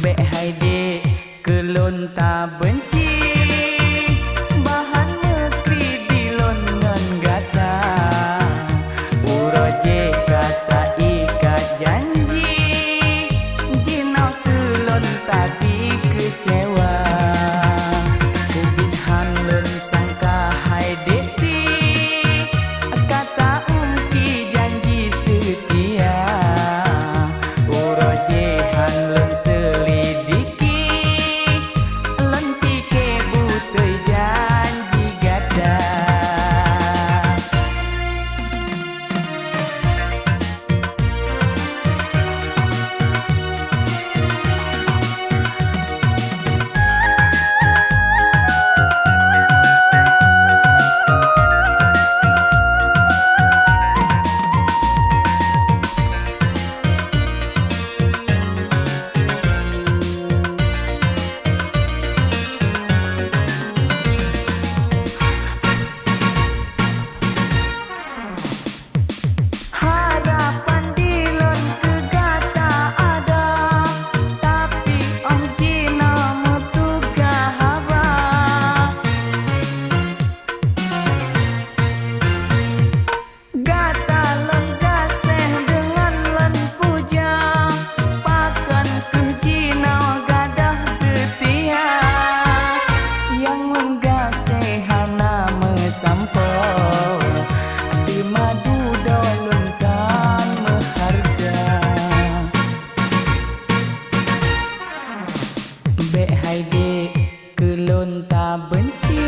Bek haide kelon ta benci bahan negeri dilon ngan gata uroje kata ika janji jinau kelon tadi kecewa kebinhan lon sangka haide ti kata umki janji setia uroje han lon selidiki lentike butuh janji gada harapan dilon kegata ada tapi ong Cina mutuga haba gata lon gaseh dengan lon puja pakan ke Cina gadah setia yang menggaseh hana mesampau di madu dolun kan meharga Bek haide kelon ta benci